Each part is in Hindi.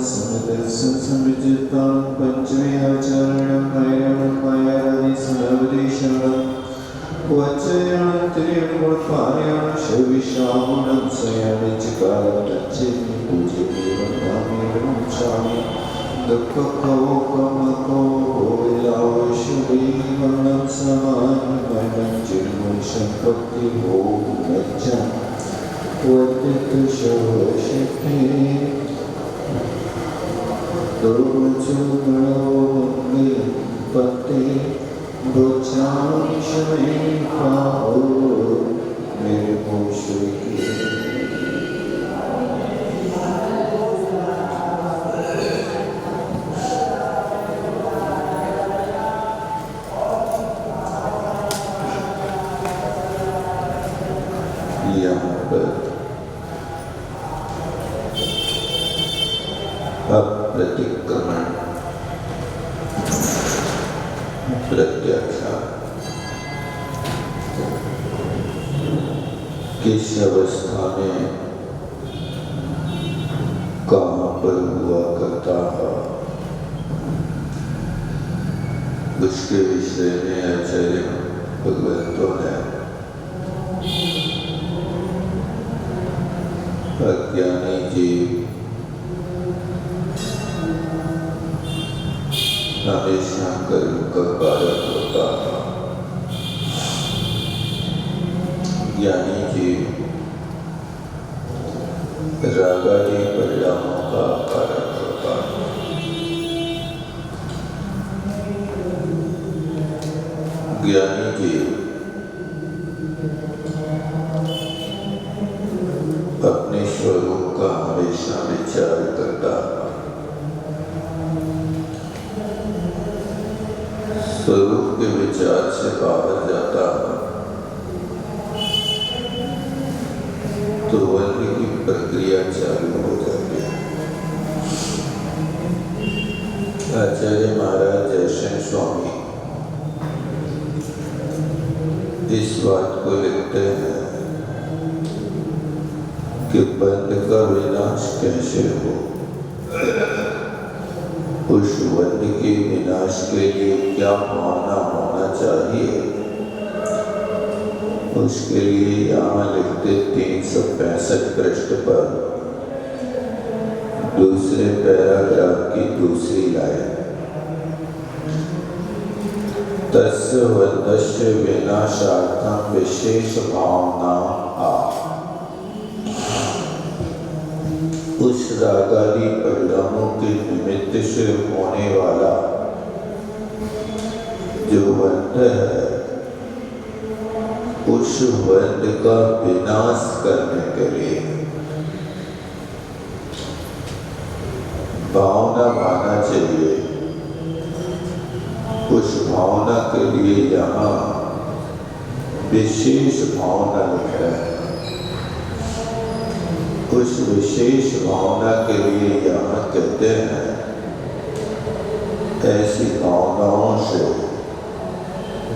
समदर्शनसंविजितं पंचमे आचरणं भैरवं मायादिसर्वदेशनं वचनं त्रिगुणपारायणं शविशामनं सयानिचकारं तच्चेति पूज्यदेवं नामेवं चामि दुःखकोकमको विलावशुभीवनं समानमनं चिन्मुषं भक्तिभोगमज्जं वद्यतुशोषिते दुर्चुगणोऽग्नि पते बुझामि शमे पाओ मेरे मुश्री के यहाँ पर अप्रतिक्रमण प्रत्याख्यान किस अवस्था में कहाँ पर हुआ करता है, उसके विषय में आचार्य भगवंतों ने अज्ञानी जीव हमेशा कर्म का कारण होता है, ज्ञानी जीव रागादि परिणामों का कारण होता है। ज्ञानी जीव अपने स्वरूप का हमेशा विचार करता है, स्वरूप के विचार से बाहर जाता है तो वन्य की प्रक्रिया चालू हो जाती है। आचार्य महाराज जयसेन स्वामी इस बात को लिखते हैं कि बंध का विनाश कैसे हो, उस बंध के विनाश के लिए क्या भावना होना चाहिए, उसके लिए यहाँ लिखते 365 पृष्ठ पर दूसरे पैराग्राफ की दूसरी लाइन, तस्य बंधस्य विनाशार्थं विशेष भावना आ। उस रागादि परिणामों के निमित्त से होने वाला जो बंध है, उस बंध का विनाश करने के लिए भावना माना चाहिए। उस भावना के लिए यहाँ विशेष भावना लिखा है। उस विशेष भावना के लिए यहाँ कहते हैं ऐसी भावनाओं से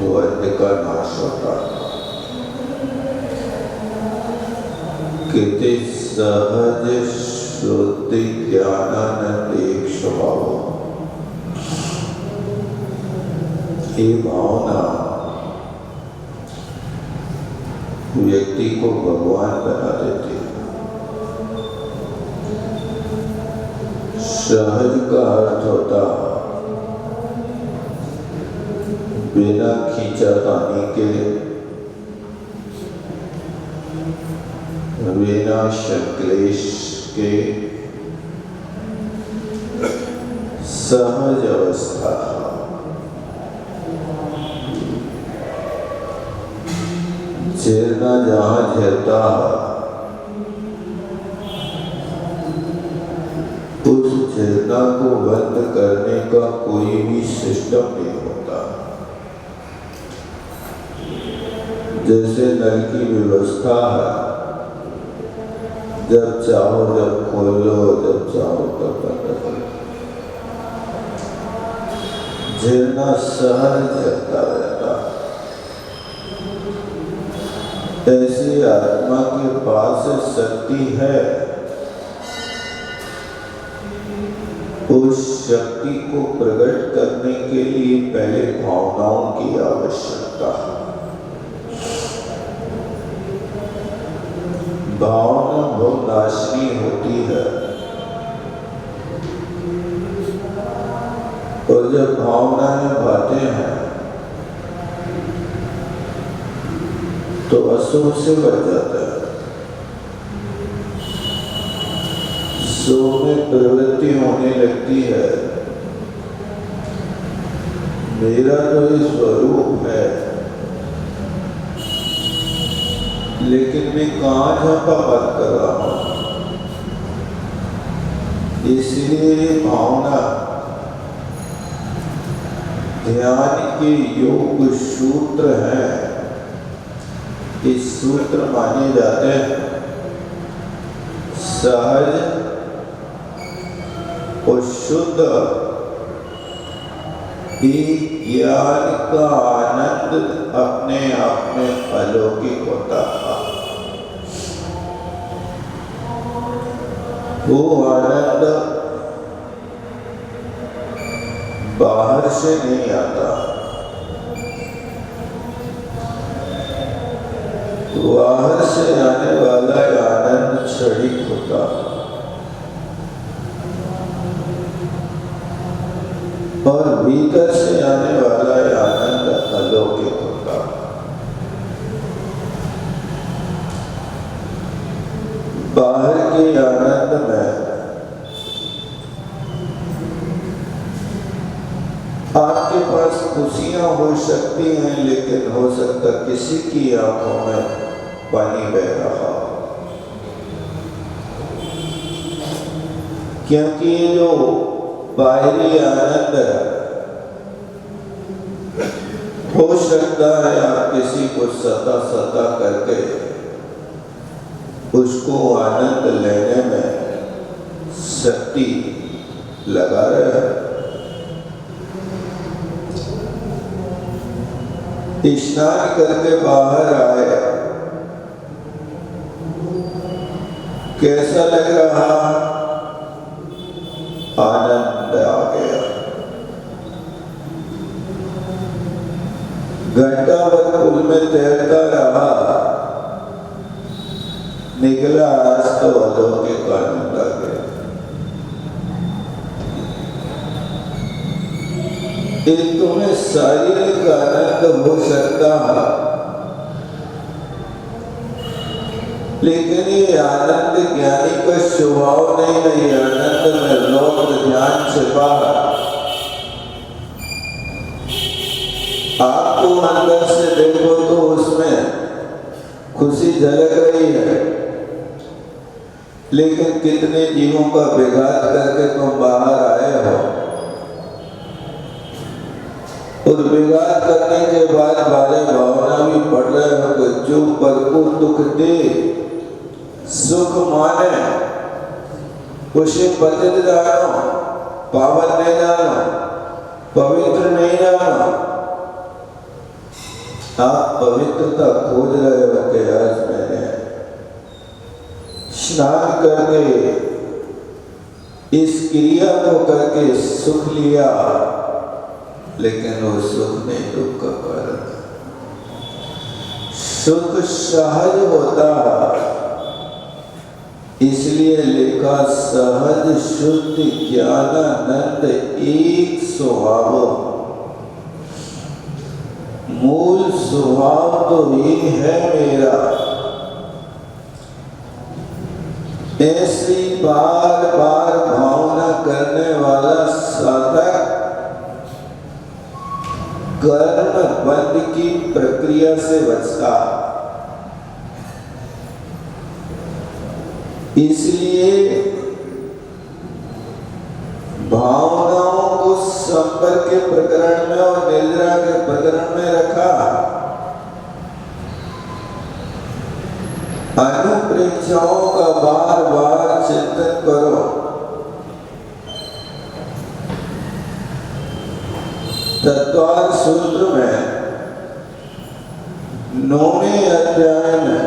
बंध का नाश होता है। कहते सहज श्रुति ज्ञानानंद एक स्वभाव, ये भावना व्यक्ति को भगवान बना देती है। सहज का अर्थ होता बिना खींचातानी के, बिना संक्लेश के सहज अवस्था। झरना जहाँ झरता है उस झरना को बंद करने का कोई भी सिस्टम नहीं होता। जैसे नल की व्यवस्था है, जब चाहो जब खोलो, जब चाहो तब बंद करो। झरना सहज झरता रहता। ऐसी आत्मा के पास शक्ति है उस शक्ति को प्रकट करने के लिए पहले भावनाओं की आवश्यकता है। भावना बहुत नाशनी होती है, और जब भावनाएं भाते हैं तो अशुभ से बच जाता है। शुभ में प्रवृत्ति होने लगती है, मेरा तो ये स्वरूप है, लेकिन मैं कहाँ झांका बात कर रहा हूं। इसलिए ये भावना ध्यान के योग सूत्र हैं। इस सूत्र माने जाते हैं सहज और शुद्ध एक ज्ञान का आनंद अपने आप में अलौकिक होता है। वो आनंद बाहर से नहीं आता, बाहर से आने वाला आनंद क्षणिक होता और भीतर से आने वाला आनंद अलौकिक होता। बाहर के आनंद में आपके पास खुशियां हो सकती हैं, लेकिन हो सकता किसी की आंखों में पानी बह रहा, क्योंकि ये जो बाहरी आनंद हो सकता है आप किसी को सता करके उसको आनंद लेने में शक्ति लगा रहे हैं। स्नान करके बाहर आए, कैसा लग रहा? आनंद आ गया। घंटा भर पुल में तैरता रहा, निकला आज तो अलौकिक आनंद आ गया। तुम्हें शारीरिक आनंद हो सकता है, लेकिन ये आनंद ज्ञानी का स्वभाव नहीं है। आनंद में लोक ध्यान छिपा है। आपको अंदर से देखो तो उसमें खुशी झलक रही है, लेकिन कितने जीवों का विघात करके तुम बाहर आए हो, और विघात करने के बाद बारे भावना भी पड़ रहे हो कि जो पल को दुख दे सुख माने, उसे पतित जानो, पावन नहीं जानो, पवित्र नहीं जानो। आप पवित्रता खोज रहे हो कि आज मैंने स्नान करके इस क्रिया को करके सुख लिया, लेकिन वो सुख नहीं दुख का कारण। सुख सहज होता, इसलिए लिखा सहज शुद्ध ज्ञानानंद एक स्वभाव। मूल स्वभाव तो ये है मेरा। ऐसी बार बार भावना करने वाला साधक कर्म बंध की प्रक्रिया से बचता। इसलिए भावनाओं को संपर्क के प्रकरण में और निद्रा के प्रकरण में रखा। अनुप्रेक्षाओं का बार बार चिंतन करो। तत्वार सूत्र में 9वें अध्याय में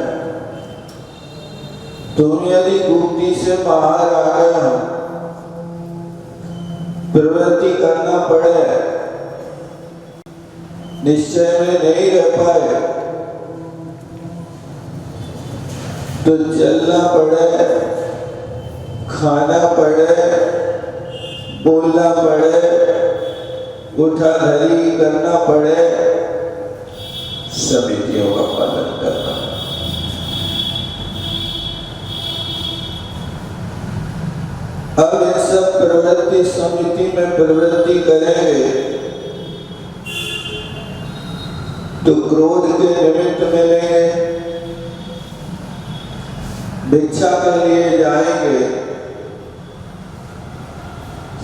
तुम यदि गुप्ती से बाहर आ गए हो प्रवृत्ति करना पड़े, निश्चय में नहीं रह पाए तो चलना पड़े, खाना पड़े, बोलना पड़े, उठा धरी करना पड़े, समितियों का पालन करना। अब ये सब प्रवृत्ति समिति में प्रवृत्ति करेंगे तो क्रोध के निमित्त मिलेंगे, भिक्षा के लिए जाएंगे,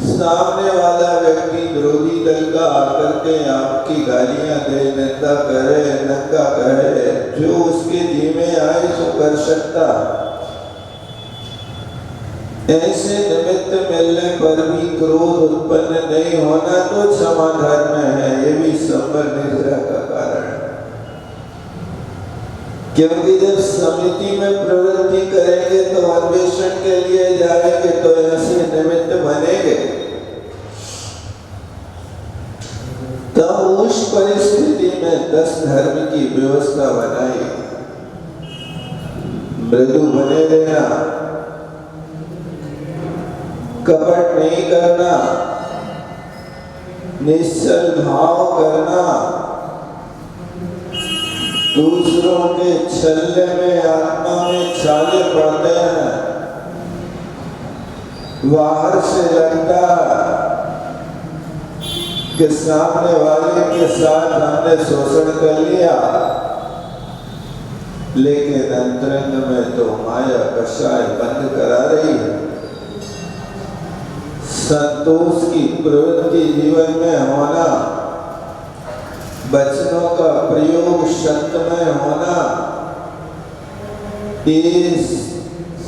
सामने वाला व्यक्ति विरोधी दल का आकर के आपकी गालियां दे, निंदा करे, नंगा कहे, जो उसके जी में आए सो कर सकता। ऐसे निमित्त मिलने पर भी क्रोध उत्पन्न नहीं होना तो क्षमा धर्म है। ये भी संबर निद्रा का कारण है, क्योंकि जब समिति में प्रवृत्ति करेंगे तो अन्वेषण के लिए जाएंगे तो ऐसे निमित्त बनेंगे, तब उस परिस्थिति में 10 धर्म की व्यवस्था बनाई। मृदु बने रहना, कपट नहीं करना, निश्चल भाव करना, दूसरों के छलने में आत्मा में छाले पड़ते हैं, बाहर से लगता कि सामने वाले के साथ हमने शोषण कर लिया, लेकिन अंतरंग में तो माया कषाय बंद करा रही है। संतोष की प्रवृत्ति जीवन में होना, वचनों का प्रयोग सत्यमय होना, इस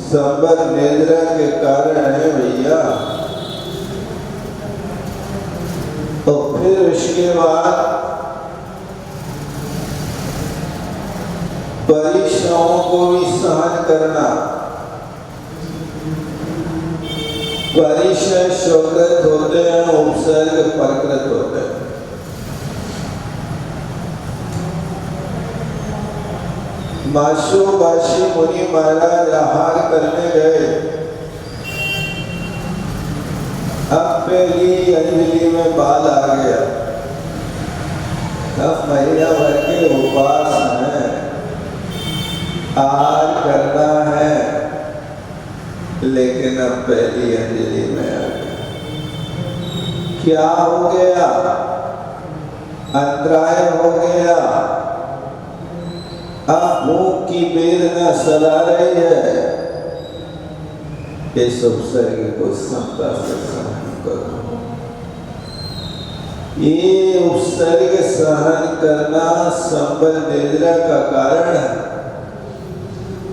संबर निद्रा के कारण है भैया। और फिर उसके बाद परीक्षाओं को भी सहन करना। परिचय स्वकृत होते हैं, उपसर्ग प्रकृत होते हैं। माशोबाशी मुनि महाराज आहार करने गए। अब पहली अंजलि में बाल आ गया, अब महीना भर के उपवास है, आहार करना है, लेकिन अब पहली अंजलि में आ गया। क्या हो गया? अंतराय हो गया। अब भूख की वेदना सदा रही है। इस उपसर्ग को समता से सहन करो। ये उपसर्ग सहन करना संबल निद्रा का कारण है।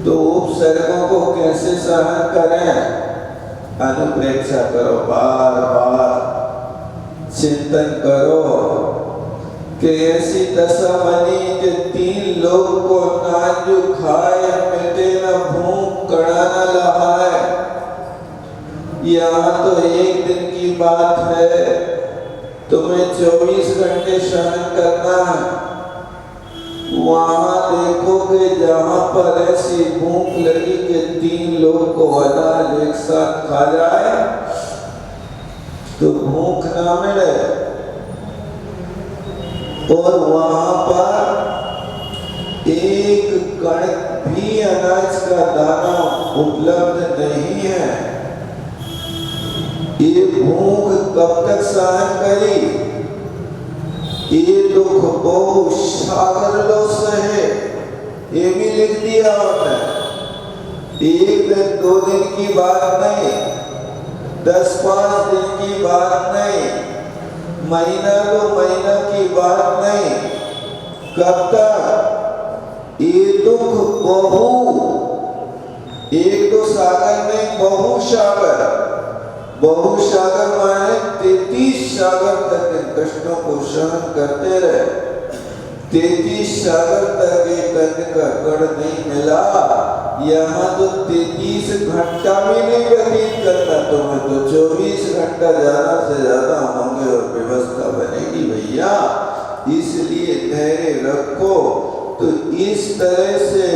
तो उपसर्गों को कैसे सहन करें? अनुप्रेक्षा करो, बार बार चिंतन करो कि ऐसी दशा बनी कि 3 लोग को ना जो खाए मिटे, न भूख कड़ा न लहाए। यहाँ तो एक दिन की बात है, तुम्हें 24 घंटे सहन करना है। वहां देखोगे जहां पर ऐसी भूख लगी कि 3 लोग को अनाज एक साथ खा जाए तो भूख ना मिले, और वहां पर एक कण भी अनाज का दाना उपलब्ध नहीं है। ये भूख कब तक सहन करी? ये दुख बहु सागर लो सहे, ये भी लिख दिया उन्होंने। 1 दिन 2 दिन की बात नहीं, 10-5 दिन की बात नहीं, महीना 2 महीना की बात नहीं। कब तक? ये दुख बहु, 1-2 सागर नहीं, बहु सागर। बहु सागर माने 33 सागर तक इन कष्टों को सहन करते रहे। 33 सागर तक एक अन्न का कण नहीं मिला, यहाँ तो 33 घंटा भी नहीं व्यतीत करना, तुम्हें तो 24 घंटा ज्यादा से ज्यादा होंगे और व्यवस्था बनेगी भैया। इसलिए धैर्य रखो। तो इस तरह से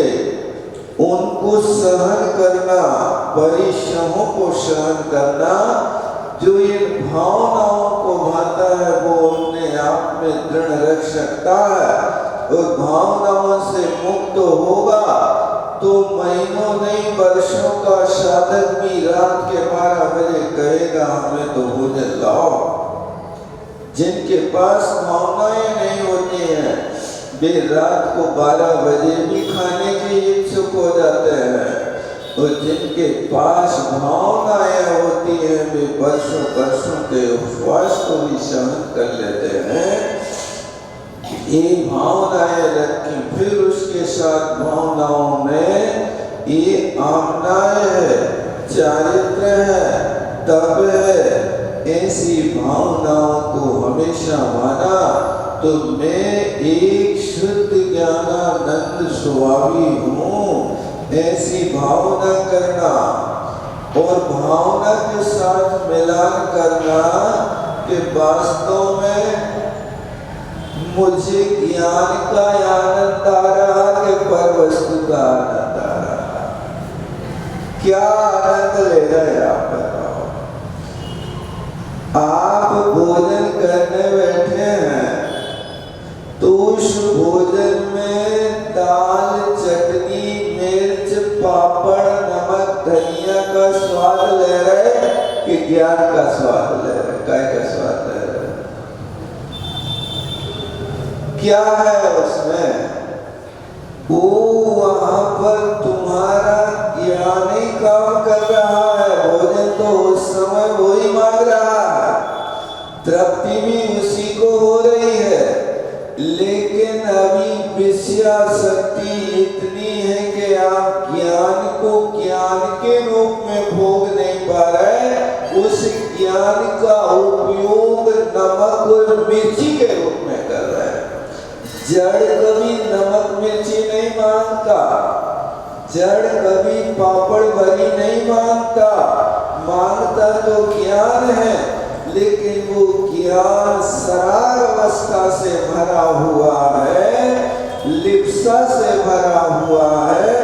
उनको सहन करना, परिश्रमों को सहन करना, जो इन भावनाओं को भाता है वो अपने आप में दृढ़ रख सकता है और भावनाओं से मुक्त होगा तो महीनों नहीं वर्षों का साधक भी रात के 12 बजे कहेगा हमें तो भोजन लाओ। जिनके पास भावनाएं नहीं होती हैं वे रात को 12 बजे भी खाने के इच्छुक हो जाते हैं, और जिनके पास भावनाएं होती हैं वे वर्षों वर्षों के उपवास को भी सहन कर लेते हैं। ये भावनाएं रखी, फिर उसके साथ भावनाओं में ये आमनाएं है, चारित्र है, तप है। ऐसी भावनाओं को हमेशा माना तो मैं एक शुद्ध ज्ञानानंद स्वभावी हूँ, ऐसी भावना करना और भावना के साथ मिलान करना कि वास्तव में मुझे ज्ञान का आनंद आ रहा कि पर वस्तु का आनंद आ रहा। क्या आनंद ले रहे आप बताओ। आप भोजन करने बैठे हैं तो उस भोजन में दाल, चटनी, मिर्च, पापड़, नमक, धनिया का स्वाद ले रहे कि ज्ञान का स्वाद ले रहे, काय का स्वाद ले रहे? क्या है उसमें? वो वहां पर तुम्हारा ज्ञान ही काम कर रहा है। भोजन तो उस समय वो ही मांग रहा है, तृप्ति भी उसी को हो रही है, लेकिन अभी विषयासक्ति इतनी है कि आप ज्ञान को ज्ञान के रूप में भोग नहीं पा रहे। उस ज्ञान का उपयोग नमक और मिर्ची के रूप में कर रहे हैं। जड़ कभी नमक मिर्ची नहीं मांगता, जड़ कभी पापड़ भरी नहीं मांगता, मांगता तो ज्ञान है, लेकिन वो ज्ञान सरार अवस्था से भरा हुआ है, लिप्सा से भरा हुआ है।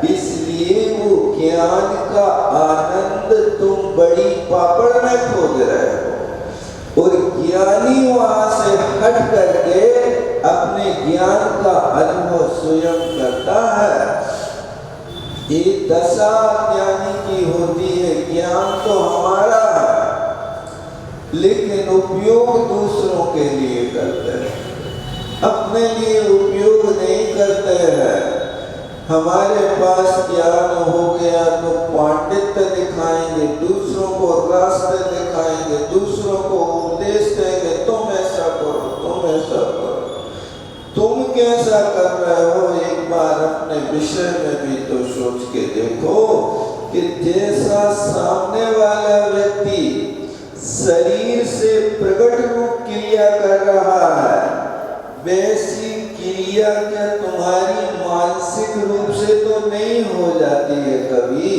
इसलिए वो ज्ञान का आनंद तुम बड़ी पापड़ में खोज रहे हो, और ज्ञानी वहां से हट करके अपने ज्ञान का अनुभव स्वयं करता है। ये दशा ज्ञानी की होती है। ज्ञान तो हमारा है, लेकिन उपयोग दूसरों के लिए करते हैं, अपने लिए उपयोग नहीं करते हैं। हमारे पास ज्ञान हो गया तो पांडित्य दिखाएंगे, दूसरों को रास्ते दिखाएंगे, दूसरों को उपदेश देंगे, तुम ऐसा करो, तुम ऐसा करो। तुम कैसा कर रहे हो एक बार अपने विषय में भी तो सोच के देखो कि जैसा सामने वाला व्यक्ति शरीर से प्रकट रूप क्रिया कर रहा है, वैसी क्रिया क्या तुम्हारी मानसिक रूप से तो नहीं हो जाती है कभी?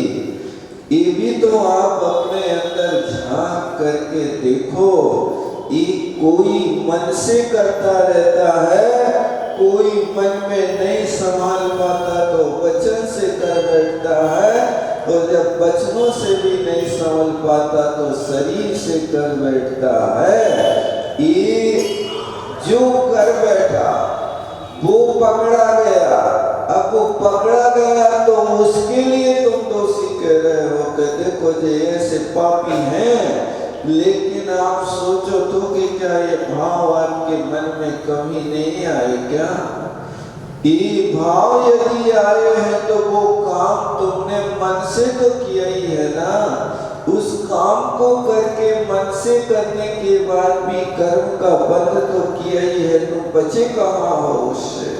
ये भी तो आप अपने अंदर झांक करके देखो। एक कोई मन से करता रहता है, कोई मन में नहीं संभाल पाता तो वचन से कर बैठता है, और जब वचनों से भी नहीं संभाल पाता तो शरीर से कर बैठता है। ये जो कर बैठा वो पकड़ा गया। अब वो पकड़ा गया तो उसके लिए तुम दोषी कह रहे हो कि देखो ये ऐसे पापी हैं, लेकिन आप सोचो तो कि क्या ये भाव आपके मन में कभी नहीं आए क्या? ये भाव यदि आए हैं तो वो काम तुमने मन से तो किया ही है ना। उस काम को करके मन से करने के बाद भी कर्म का बंध तो किया ही है, तुम बचे कहाँ हो उससे?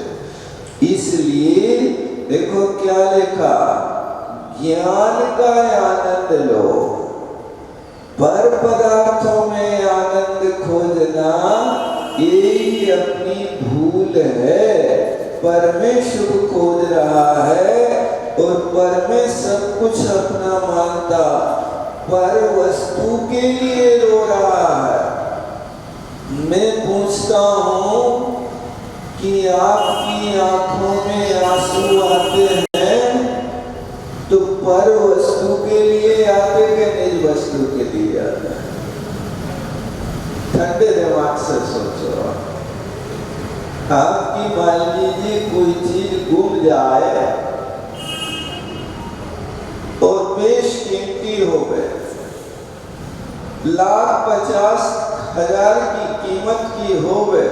इसलिए देखो क्या लिखा, ज्ञान का आनंद लो, पर पदार्थों में आनंद खोजना यही अपनी भूल है। परमेश्वर खोज रहा है और पर में सब कुछ अपना मानता, पर वस्तु के लिए रो रहा है। मैं पूछता हूं कि आपकी आंखों में आंसू आते हैं तो पर वस्तु के लिए आते कि निज वस्तु के लिए आते हैं? ठंडे दिमाग से सोचो। आपकी मान लीजिए कोई चीज गुम जाए और बेशकीमती हो गए, 1,50,000 की कीमत की हो गए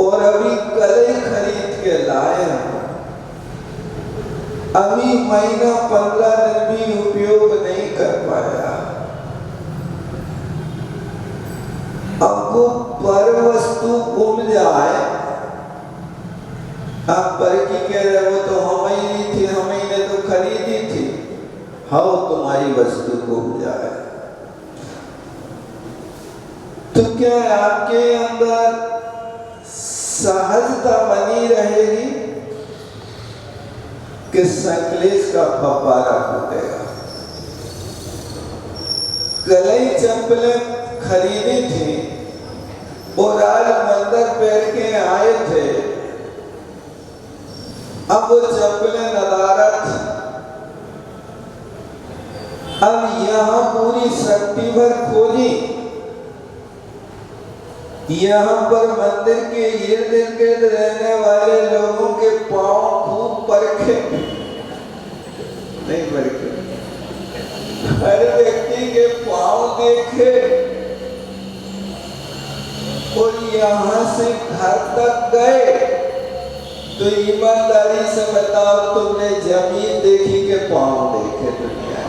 और अभी कल ही खरीद के लाए हैं, अभी महीना 15 दिन भी उपयोग नहीं कर पाया। अब वो पर वस्तु गुम जाए, आप पर की कह रहे हो तो हम ही नहीं थी, हम ही ने तो खरीदी थी। हाँ, तुम्हारी वस्तु गुम जाए तो क्या आपके अंदर सहजता बनी रहेगी कि संकलेश का फव्वारा फूटेगा? कलई चप्पलें खरीदी थी और आज मंदिर पहन के आए थे, अब वो चप्पलें नदारत, अब यहां पूरी शक्ति भर खोजी, यहां पर मंदिर के इर्द गिर्द रहने वाले लोगों के पांव खूब परखे, नहीं परखे, हर व्यक्ति के पांव देखे और यहां से घर तक गए तो ईमानदारी से बताओ, तुमने जमीन देखी के पांव देखे? दुनिया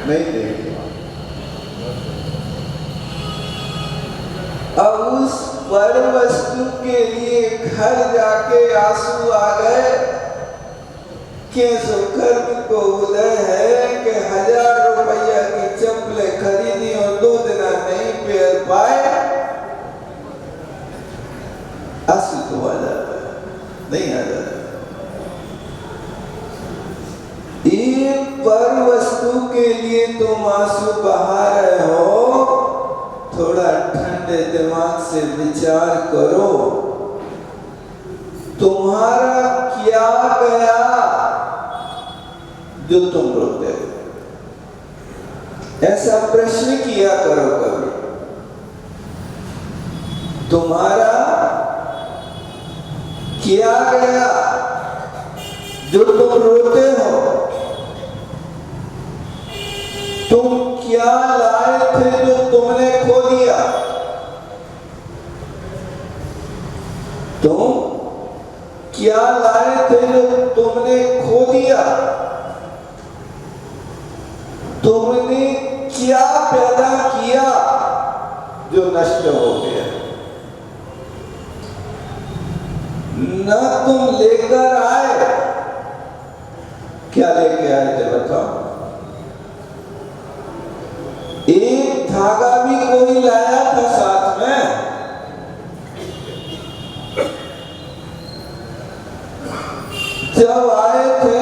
नहीं देखे। अब उस पर वस्तु के लिए घर जाके आंसू आ गए कि सुकर्म को उदय है कि 1,000 रुपया की चप्पलें खरीदी और 2 दिन नहीं पहन पाए, आंसू तो आ जाता है, नहीं आ जाता। एक पर वस्तु के लिए तुम आंसू बहा रहे हो, थोड़ा ठंडे दिमाग से विचार करो, तुम्हारा क्या गया जो तुम रोते हो? ऐसा प्रश्न किया करो कभी, तुम्हारा क्या गया जो तुम रोते हो? तुम क्या लाए थे जो तुमने खो दिया? तुम क्या लाए थे जो तुमने खो दिया? तुमने क्या पैदा किया जो नष्ट हो गया? न तुम लेकर आए, क्या लेके आए थे बताओ? एक धागा भी कोई लाया था साथ में? जब आए थे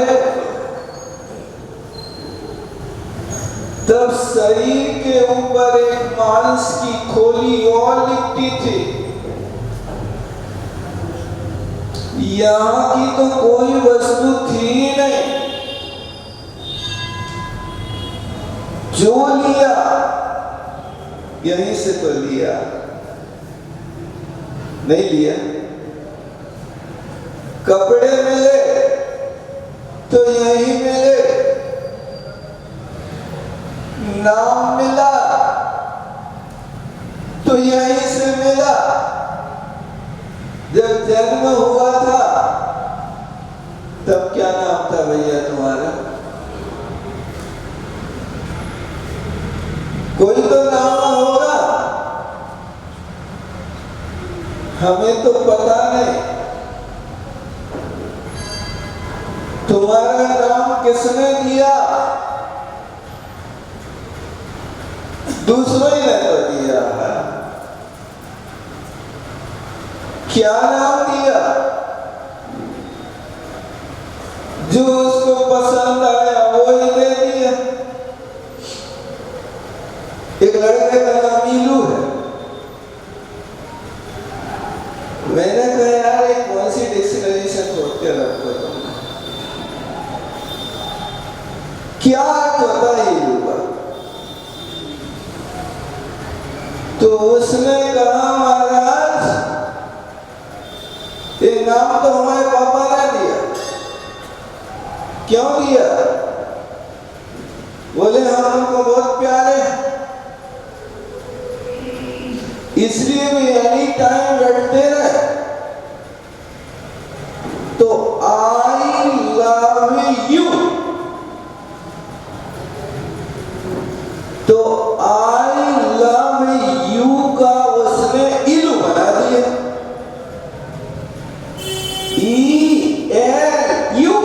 तब शरीर के ऊपर एक मांस की खोली और लिपटी थी, यहां की तो कोई वस्तु थी ही नहीं। जो लिया यहीं से तो लिया, नहीं लिया। कपड़े मिले तो यहीं मिले, नाम मिला तो यहीं से मिला। जब जन्म हुआ था तब क्या नाम था भैया तुम्हारा? कोई तो नाम होगा, हमें तो पता नहीं। तुम्हारा नाम किसने दिया? दूसरों ही ने तो दिया है। क्या नाम दिया? जो उसको पसंद आया वो ही दे दिया। एक लड़के का नाम मीलू है। मैंने कहा यार एक कौन सी डिक्शनरी से खोद के रखो तुम, क्या अर्थ होता है ईलू का? तो उसने कहा महाराज ये नाम तो हमारे पापा ने दिया। क्यों दिया? बोले हम उनको बहुत प्यारे हैं, इसलिए भी एनी टाइम रटते रहे। तो आई लव यू, तो आई लव यू का उसने इलू बना दिया। ELU।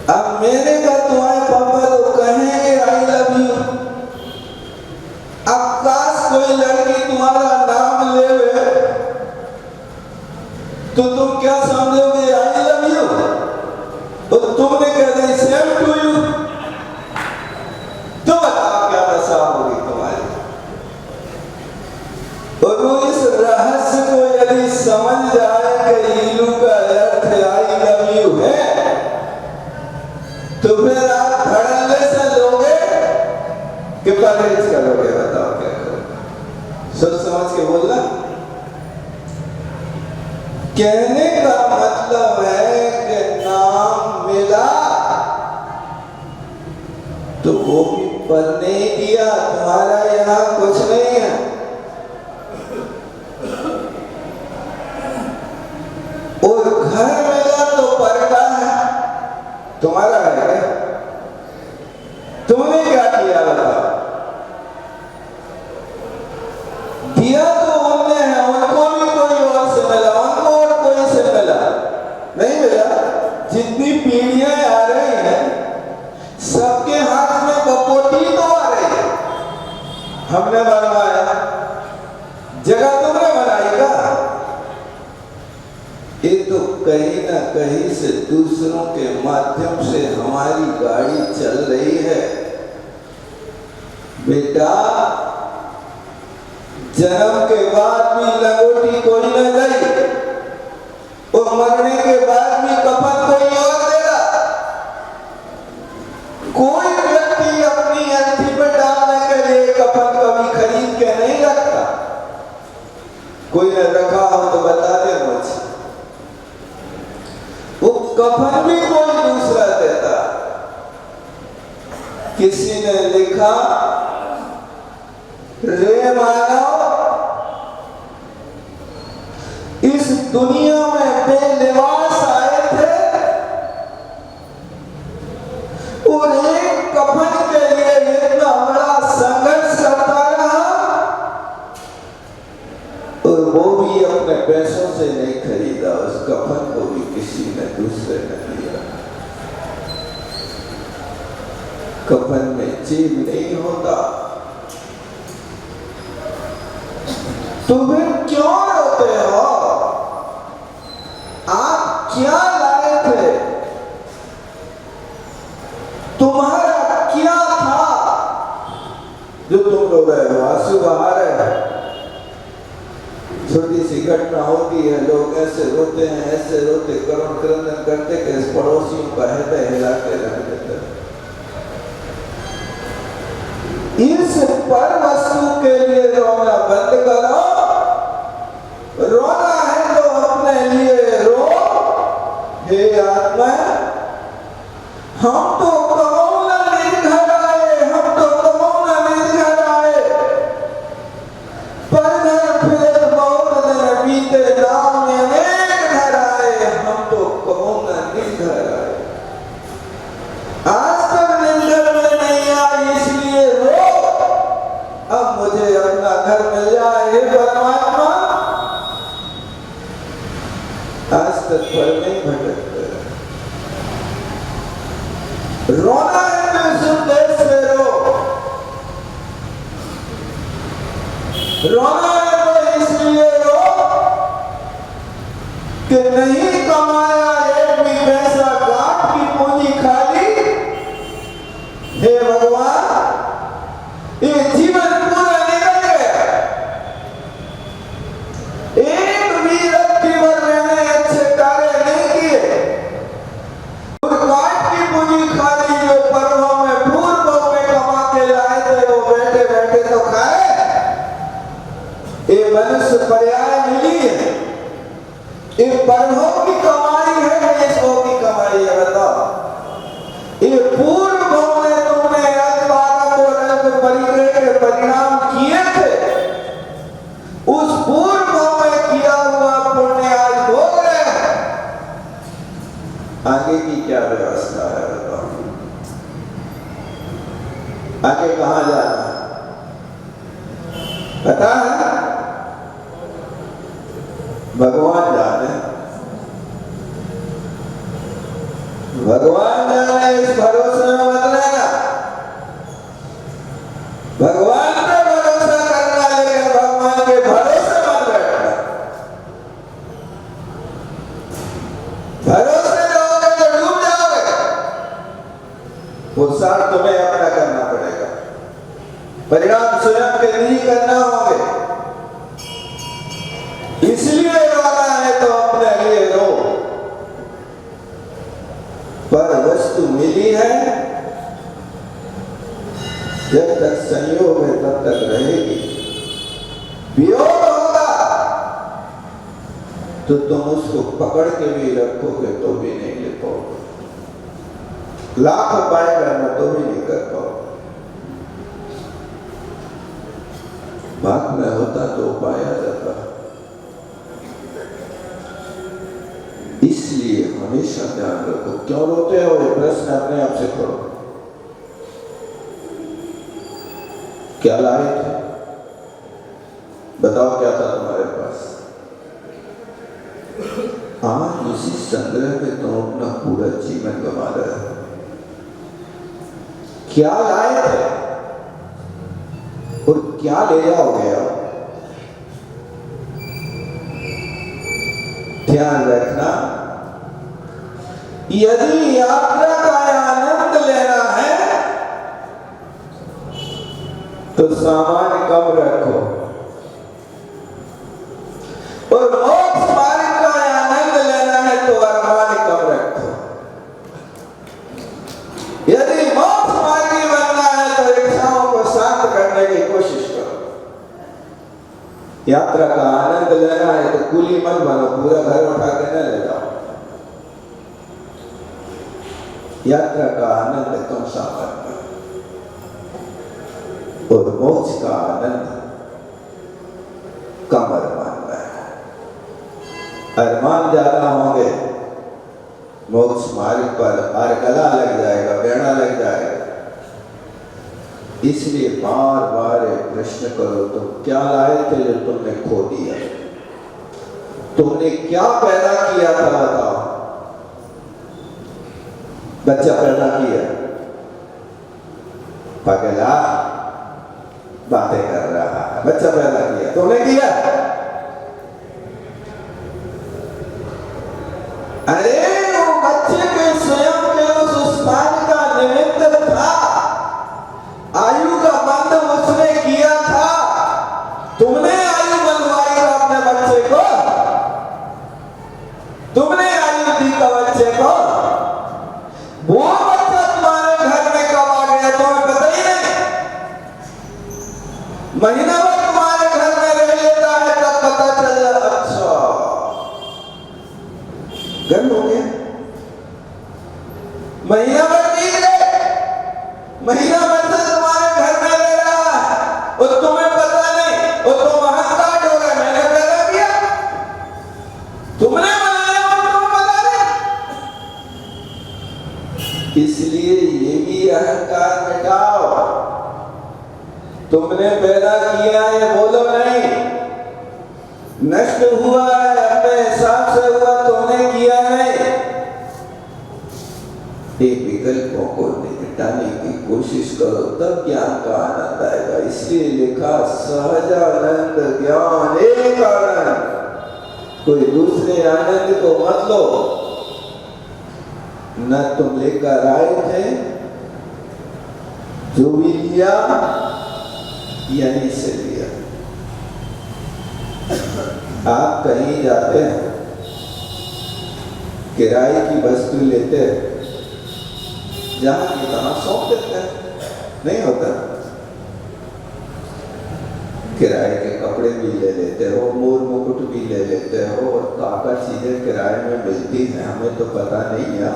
अब मैंने कहा तुम्हारे पापा तो कहेंगे आई लव यू। अब काश कोई लड़की तुम्हारा नाम ले तो तुम क्या समझोगे? I love you. तो तुमने कह दी सेम टू यू, तो बताओ क्या दशा होगी तुम्हारी? और वो इस रहस्य को यदि समझ जाए कि ईलू का अर्थ आई लव यू है, तो फिर आप धड़ल्ले से लोगे कि परहेज करोगे? बताओ क्या करोगे? सोच समझ के बोलना। कहने का मतलब है कि नाम मिला तो वो भी पर नहीं दिया, तुम्हारा यहाँ कुछ नहीं है। और घर मिला तो पर का है, तुम्हारा है क्या? तुमने क्या किया बताओ? दिया तो उनने है, उनको भी कोई और से मिला, उनको और कोई से मिला नहीं मिला। जितनी पीढ़ियां आ रही हैं सबके हाथ में कपोटी तो आ रही है। हमने बनवाया, जगह तुमने बनाई का? ये तो कहीं ना कहीं से दूसरों के माध्यम से हमारी गाड़ी चल रही है। बेटा जन्म के बाद भी लंगोटी कोई न गई, और मरने के बाद भी कफन कोई और देगा। कोई व्यक्ति अपनी अर्थी पर डालने के लिए कफन कभी खरीद के नहीं रखता। कोई ने रखा हो तो बता दे मुझे। वो कफन भी कोई दूसरा देता। किसी ने लिखा, रे मानव इस दुनिया में बेलिबास आए थे और एक कफन के लिए इतना बड़ा संघर्ष करता रहा, और वो भी अपने पैसों से नहीं खरीदा। उस कफन को भी किसी ने दूसरे ने दिया। कफन में चीज नहीं होता तो फिर क्यों रोते हो? आप क्या लाए थे? तुम्हारा क्या था जो तुम रो रहे हो? आंसू बहा रहे हो। छोटी सी घटना होती है, लोग ऐसे रोते हैं, ऐसे रोते, करुण क्रंदन करते कि पड़ोसियों का हृदय हिला के रख देते। इस पर वस्तु के लिए रोना बंद करो। रोना है तो अपने लिए रो। हे आत्मा, हम तो कहो न निर्घर आए, हम तो कहो न निर्घर आए, पर घर फिर बहुत दिन बीते, नाम में अनेक घर आए, हम तो कहो न निर्घर आए। आज तक निर्घर में नहीं आई, इसलिए रो। अब मुझे अपना घर मिल जाए हे परमात्मा। आज तक पर नहीं भटकते। रोना है तो इस उद्देश्य से रो। रोना है तो इसलिए रो कि नहीं कमाया पूर्व भाव में तुमने परिग्रह के परिणाम किए थे, उस पूर्व भाव में किया हुआ पुण्य आज भोग रहे हैं। आगे की क्या व्यवस्था है बताओ? आगे कहां जाना है पता है? भगवान जाने, भगवान जाने, इस भरोसे में मत रहना। भगवान पे भरोसा करना, लेकिन भगवान के भरोसे मत बैठना। भरोसे रहोगे तो डूब जाओगे। पुरुषार्थ तुम्हें अपना करना पड़ेगा, परिणाम स्वयं के लिए करना होंगे। इसलिए रोना है तो अपने लिए रो, पर वस्तु मिली है, जब तक संयोग है तब तक रहेगी। वियोग होगा तो तुम उसको पकड़ के भी रखोगे तो भी नहीं ले पाओगे, लाख उपाय करना तो भी नहीं कर पाओगे। बात में होता तो उपाय आ जाता। इसलिए हमेशा ध्यान रखो। क्यों रोते हो? ये प्रश्न अपने आप से करो। क्या लाए थे? बताओ क्या था तुम्हारे पास? आज उसी संग्रह में तुम अपना पूरा जीवन गंवा रहे हो। क्या लाए थे और क्या ले जाओगे आप? ध्यान रखना, यदि यात्रा का आनंद लेना है तो सामान कम रखो, और मोक्ष मार्ग का आनंद लेना है तो अरमान कम रखो। यदि मोक्ष मार्गी बनना है तो इच्छाओं को शांत करने की कोशिश करो। यात्रा का आनंद लेना है तो कुली मत बनो, पूरा घर उठा के न ले जाओ। यात्रा का आनंद कम सामान में, और मोक्ष का आनंद कम अरमान में है। अरमान ज्यादा होंगे, मोक्ष मार्ग पर गला लग जाएगा, बेड़ा लग जाएगा। इसलिए बार बार एक प्रश्न करो, तुम क्या लाए थे जो तुमने खो दिया? तुमने क्या पैदा किया था बताओ? बच्चा पैदा किया, पगला बातें कर रहा है। बच्चा पैदा किया, तुमने किया? अरे वो बच्चे के स्वयं के उस स्थान का निमित्त था, आयु का बंध उसने किया था। तुमने आयु बंधवाई अपने बच्चे को, तुमने आयु दी का बच्चे को। वो बच्चा तुम्हारे घर में कब आ गया तुम्हें पता ही नहीं। महीना भर तुम्हारे घर में रह लेता है तब पता चल जाता, अच्छा गर्म हो गया। महीना भर बीत गए, महीना भर से तुम्हारे घर में रह रहा है और तुम्हें पता नहीं, और तुम अहंकार हो रहे, मैंने पैदा किया, तुमने बनाया और तुम्हें पता नहीं। इसलिए ये भी अहंकार मिटाओ। तुमने पैदा किया है बोलो नहीं, नष्ट हुआ है अपने हिसाब से हुआ, तुमने किया नहीं। एक विकल्पों को निपटाने की कोशिश करो, तब ज्ञान का आनंद आएगा। इसलिए लिखा सहजानंद ज्ञान एक आनंद, कोई दूसरे आनंद को मत लो। न तुम लेकर आए थे, जो भी लिया यहीं से लिया। आप कहीं जाते हैं, किराए की वस्तु लेते हैं, जहां की तहां सौंप देते हैं, नहीं होता। किराए के कपड़े भी ले लेते हो, मोर मुकुट भी ले लेते हो, और काका चीजें किराए में मिलती हैं, हमें तो पता नहीं है।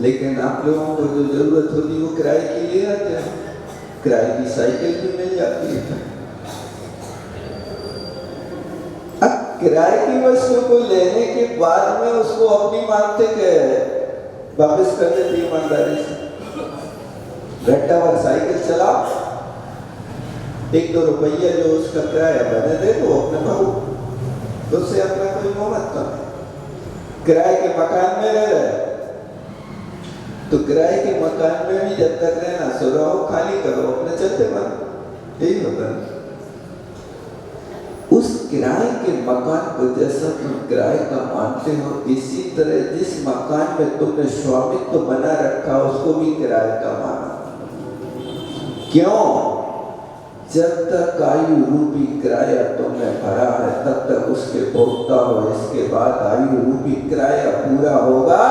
लेकिन आप लोगों को जो जरूरत होती है वो किराए की ले आते हैं, किराए की साइकिल भी मिल जाती है। अब किराए की वस्तु को लेने के बाद में उसको अपनी मानते के वापस कर देती ईमानदारी से। घंटा भर साइकिल चलाओ, 1-2 रुपया जो उसका किराया बने दे तो अपने भाव, उससे अपना कोई मोहम्मद कम है। किराए के मकान में रह रहे तो किराए के मकान में भी जब तक रहना सो रहो, खाली करो, अपने चलते बनो, यही होता है। उस किराए के मकान को जैसा तुम किराए का मानते हो, इसी तरह जिस मकान में तुमने स्वामित्व बना रखा उसको भी किराए का माना। क्यों? जब तक आयु रूपी किराया तुमने भरा है तब तक उसके भोगता हो। इसके बाद आयु रूपी किराया पूरा होगा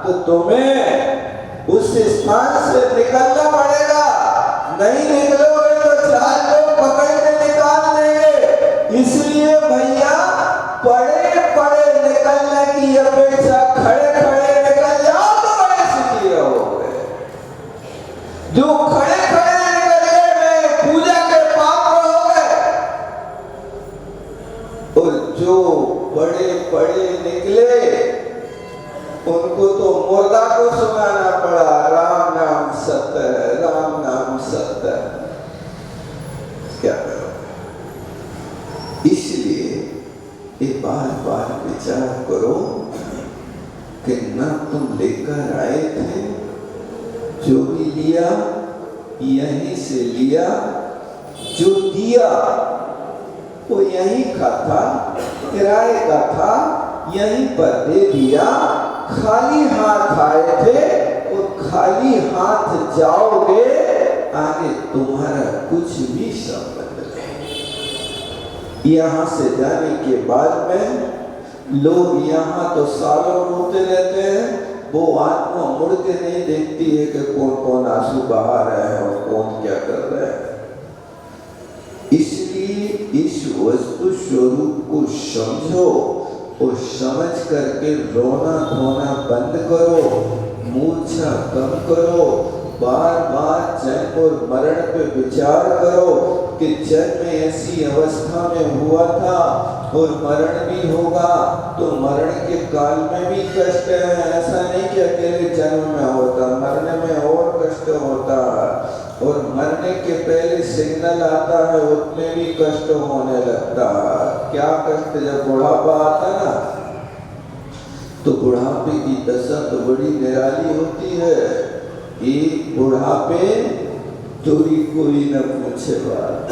तो तुम्हें उस स्थान से निकलना पड़ेगा। नहीं निकलोगे तो 4 लोग पकड़ के निकाल देंगे। इसलिए भैया पड़े पड़े निकलने की अपेक्षा खड़े खड़े निकल जाओ तो बड़े सुखी रहोगे। जो खड़े खड़े निकल गए पूजा के पात्र हो गए, और जो बड़े बड़े निकले उनको तो मुर्दा को सुनाना पड़ा, राम नाम सत्य है, राम नाम सत्य है। क्या करो? इसलिए ये बार बार विचार करो कि ना तुम लेकर आए थे, जो भी लिया यहीं से लिया, जो दिया वो यहीं का था, किराए का था, यहीं पर दे दिया। खाली हाथ आए थे और खाली हाथ जाओगे, आगे तुम्हारा कुछ भी संबंध नहीं। यहाँ से जाने के बाद में लोग यहाँ तो सालों रोते रहते हैं, वो आत्मा मुड़ के नहीं देखती है कि कौन कौन आंसू बहा रहे हैं और कौन क्या कर रहे हैं। इसलिए इस वस्तु स्वरूप को समझो और समझ करके रोना धोना बंद करो, मूर्छा कम करो, बार बार जन्म और मरण पे विचार करो कि जन्म ऐसी अवस्था में हुआ था और मरण भी होगा, तो मरण के काल में भी कष्ट है। ऐसा नहीं कि अकेले जन्म में होता, मरने में और कष्ट होता है, और मरने के पहले सिग्नल आता है उतने भी कष्ट होने लगता है। क्या कष्ट? जब बुढ़ापा आता ना तो बुढ़ापे की दशा तो बड़ी निराली होती है। एक बुढ़ापे चोरी कोई न पूछे बात,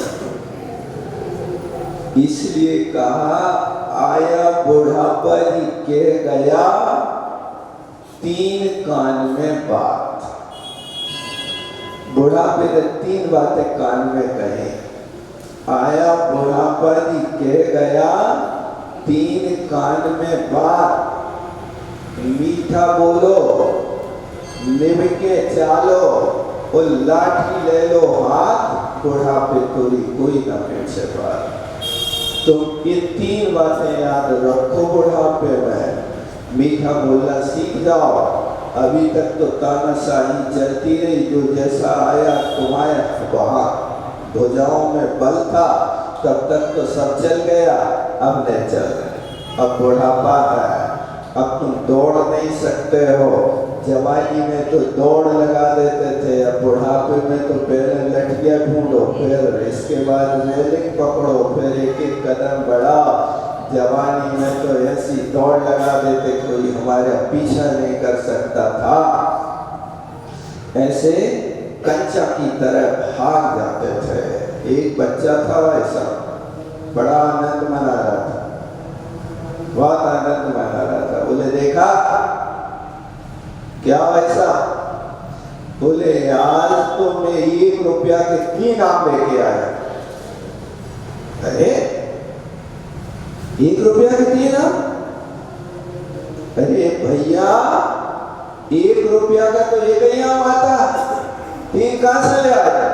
इसलिए कहा आया बुढ़ापा ही कह गया 3 कान में बात। बुढ़ापे ने 3 बातें कान में कही। आया बुढ़ापा ही कह गया 3 कान में बात। मीठा बोलो, निभके चालो और लाठी ले लो हाथ, बुढ़ापे कोई न पूछे बात। तो ये 3 बातें याद रखो बुढ़ापे में। मीठा बोलना सीख जाओ। अभी तक तो तानाशाही चलती रही, जो जैसा आया तुम्हारे वहां भुजाओं में बल था तब तक तो सब चल गया, अब नहीं चल रहा। अब बुढ़ापा है, अब तुम दौड़ नहीं सकते हो। जवानी में तो दौड़ लगा देते थे, अब बुढ़ापे में तो पहले लठिया ढूंढो, फिर इसके बाद रेलिंग पकड़ो, फिर एक एक कदम बढ़ाओ। जवानी में तो ऐसी दौड़ लगा देते कोई हमारा पीछा नहीं कर सकता था। ऐसे कंचा की तरह भाग जाते थे। एक बच्चा था ऐसा, बड़ा आनंद मना रहा था, बहुत आनंद मना रहा था। बोले देखा क्या ऐसा? बोले आज तो मैं 1 रुपया के 3 आम लेके आया। अरे 1 रुपया के 3 आम? अरे भैया 1 रुपया का तो 1 ही आम आता, 3 कहां से ले आया?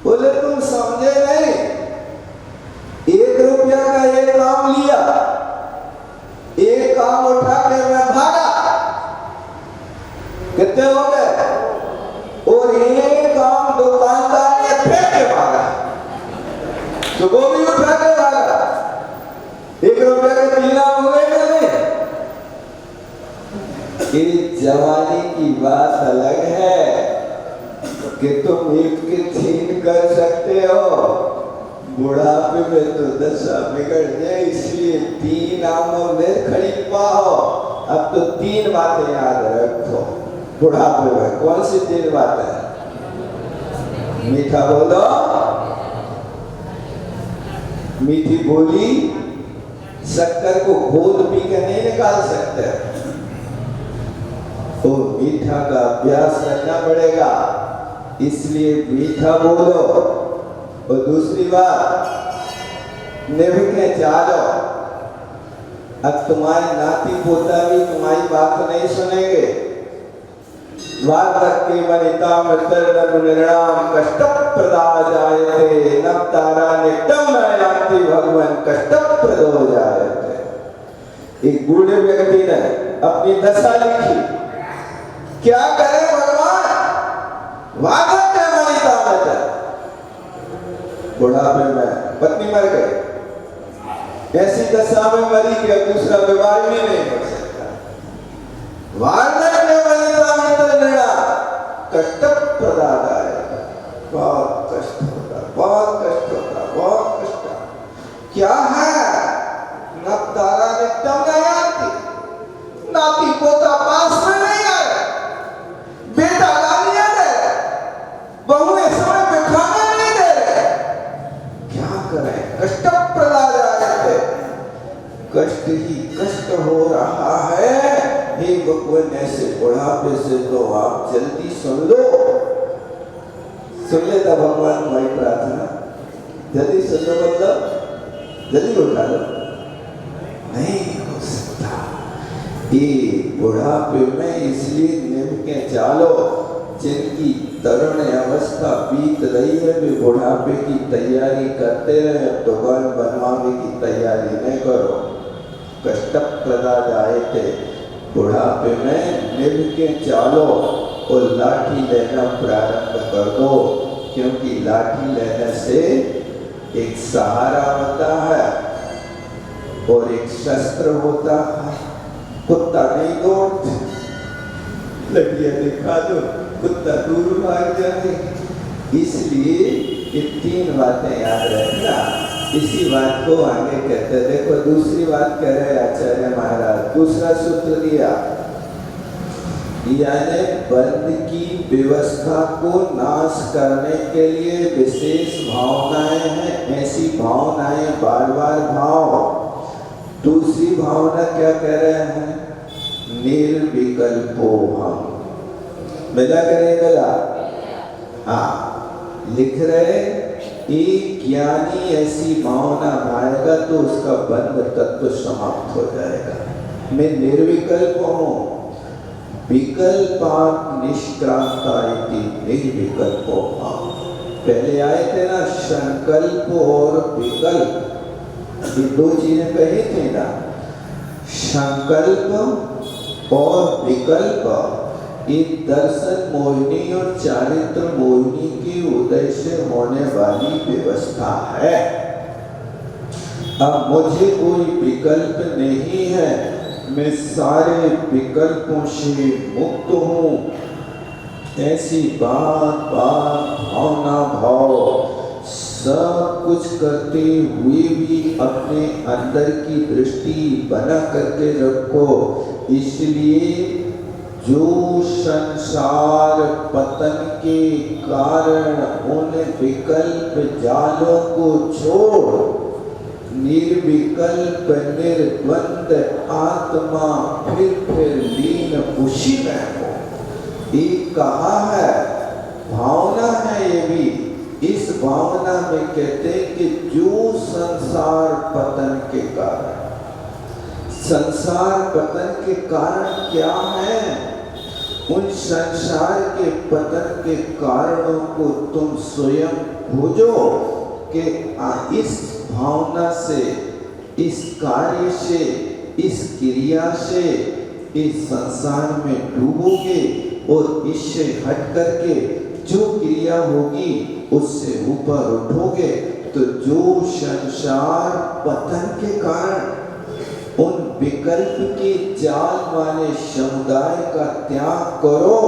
बोले तुम समझे नहीं, 1 रुपया का 1 आम लिया, 1 आम उठा के मैं भागा, कि तुम एक के 3 कर सकते हो, बुढ़ापे में तो दशा बिगड़ जाए, इसलिए 3 आमों में खड़ी पाओ। अब तो 3 बातें याद रखो बुढ़ापे में। कौन सी 3 बातें? मीठा बोलो, मीठी बोली, शक्कर को घोल पी के नहीं निकाल सकते, तो मीठा का अभ्यास करना पड़ेगा, इसलिए मीठा बोलो। और दूसरी बात, निभके चालो। अब तुम्हारे नाती पोता भी तुम्हारी बात नहीं सुनेंगे। वार्धक्ये वनिता मृतर्दनु निर्णाम कष्टप्रदा जायते, नव तारा नित्यं नयान्ति भगवन् कष्टप्रदो जायते। एक बूढ़े व्यक्ति ने अपनी दशा लिखी, क्या करे भगवान, वार्धक्ये वनिता मृतर्दनु, बुढ़ापे में पत्नी मर गई, ऐसी दशा में मरी कि अब दूसरा विवाह भी नहीं हो सकता। वार्धक्य वनिता मृतर्दनु कष्टप्रदा जायते, बहुत कष्ट होता, बहुत कष्ट होता, बहुत कष्ट। क्या है? नव तारा नित्यं नयान्ति, नाती पोता पास में नहीं आए, बेटा गालियां दे रहे, बहुएं समय पे खाना नहीं दे रहे, क्या करें? कष्टप्रदा जायते, कष्ट ही कष्ट हो रहा है। हे भगवान, ऐसे बुढ़ापे से तो आप जल्दी सुन लो। सुन लेता भगवान तुम्हारी प्रार्थना, जल्दी सुन लो, मतलब जल्दी उठा लो, नहीं हो सकता। ये बुढ़ापे में इसलिए निभके चालो, जिनकी तरुण अवस्था बीत रही है वे बुढ़ापे की तैयारी करते रहे, अब दुकान बनवाने की तैयारी नहीं करो। कष्टप्रदा जायते, बुढ़ापे में निभके चालो और लाठी लेना प्रारंभ कर दो, क्योंकि लाठी लेने से एक सहारा होता है और एक शस्त्र होता है। कुत्ता नहीं दौड़ते, लड़ियां दिखा दो, कुत्ता दूर भाग जाए। इसलिए ये 3 बातें याद रखना। इसी बात को आगे कहते, देखो दूसरी बात कह रहे आचार्य महाराज, दूसरा सूत्र दिया, यानी बंध की व्यवस्था को नाश करने के लिए विशेष भावनाएं हैं, ऐसी भावनाएं बार बार भाव। दूसरी भावना क्या कह रहे हैं? निर्विकल्पो हम, मिला करे गला, हाँ लिख रहे, एक ज्ञानी ऐसी भावना भाएगा तो उसका बंध तत्व समाप्त हो जाएगा। मैं निर्विकल्प हूँ, विकल्पात् निष्क्रांता इति निर्विकल्पो हम। पहले आए थे ना संकल्प और विकल्प, ये 2 चीजें कही थी ना, संकल्प और विकल्प। एक दर्शन मोहिनी और चारित्र मोहिनी के उदय से होने वाली व्यवस्था है। अब मुझे कोई विकल्प नहीं है, मैं सारे विकल्पों से मुक्त हूँ, ऐसी बात बात भावना भाव सब कुछ करते हुए भी अपने अंदर की दृष्टि बना करके रखो। इसलिए जो संसार पतन के कारण उन विकल्प जालों को छोड़ निर्विकल्प निर्द्वंद आत्मा फिर लीन उसी में हो। एक कहा है, भावना है ये भी। इस भावना में कहते हैं कि जो संसार पतन के कारण, संसार पतन के कारण क्या है, उन संसार के पतन के कारणों को तुम स्वयं खोजो कि इस भावना से, इस कार्य से, इस क्रिया से इस संसार में डूबोगे और इससे हट करके जो क्रिया होगी उससे ऊपर उठोगे तो जो संसार पतन के कारण उन विकल्प के जाल वाले समुदाय का त्याग करो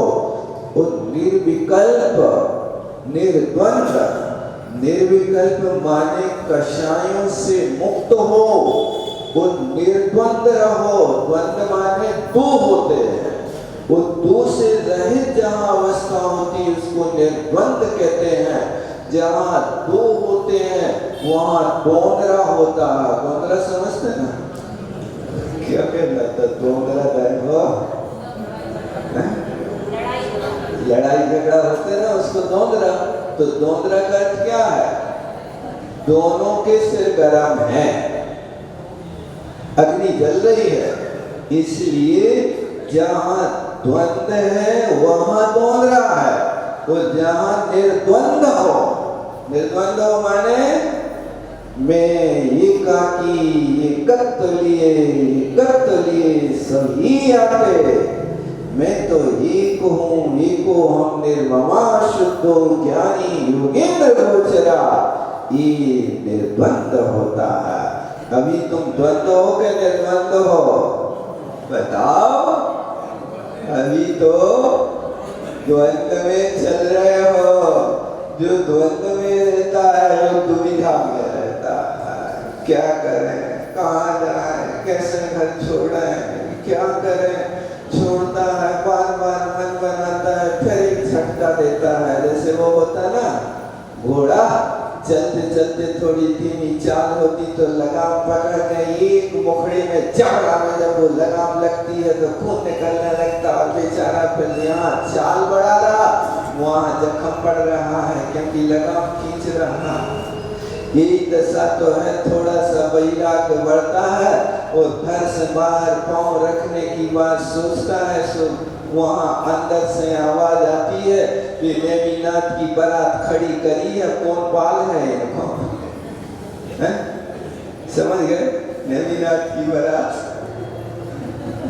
और निर्विकल्प निर्द्वंद। निर्विकल्प माने कषायों से मुक्त हो, वो निर्द्वंद रहो। द्वंद माने दो होते हैं, वो दो से रहित जहां अवस्था होती है उसको निर्द्वंद कहते हैं। जहां दो होते हैं वहां दोनरा होता है। दोनरा समझते ना क्या कहना था? दोनरा देखो, लड़ाई झगड़ा होते ना उसको दोनरा। तो दोनरा का अर्थ क्या है? दोनों के सिर गरम है, अग्नि जल रही है, इसलिए जहां द्वंद है वहां दोनरा है। तो जहां निर्द्वंद हो, निर्द्वंद हो माने मैं एकाकी, एकत्व लिए सभी आते, मैं तो एक हूँ, एको हम निर्ममा शुद्धो ज्ञानी योगेंद्र गोचरा। ये निर्द्वंद होता है। अभी तुम द्वंद हो के निर्द्वंद हो? बताओ। अभी तो द्वंद में चल रहे हो। जो द्वंद में रहता है वो दुविधा में रहता है। क्या करें, कहाँ जाए, कैसे घर छोड़े, क्या करें? छोड़ता है, बार बार मन बनाता है, फिर एक झटका देता है। जैसे वो होता ना घोड़ा, चलते चलते थोड़ी धीमी चाल होती तो लगाम पकड़ के एक मुखड़े में जबड़ा में जब वो लगाम लगती है तो खून निकलने लगता और बेचारा फिर यहाँ चाल बढ़ा रहा, वहाँ जख्म पड़ रहा है क्योंकि लगाम खींच रहा। यही दशा तो है। थोड़ा सा बहिरा के बढ़ता है और घर से बाहर पांव रखने की बात सोचता है, सो वहाँ अंदर से आवाज आती है कि नेमीनाथ की बारात खड़ी करी है, कौन बाल है इनको? समझ गए? नेमीनाथ की बारात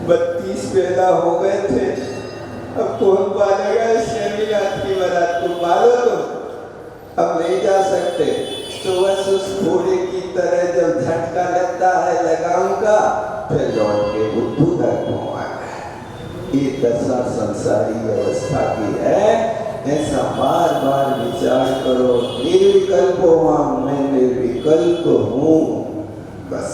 32 पैदा हो गए थे, अब कौन पालेगा इस नेमीनाथ की बारात को? पालो तो अब नहीं जा सकते। तो बस उस घोड़े की तरह जब झटका लगता है लगाम का, फिर लौट के बुद्धू घर पहुंचा। ये दशा संसारी अवस्था की है। ऐसा बार बार विचार करो। निर्विकल्प हूँ मैं, निर्विकल्प हूँ, बस।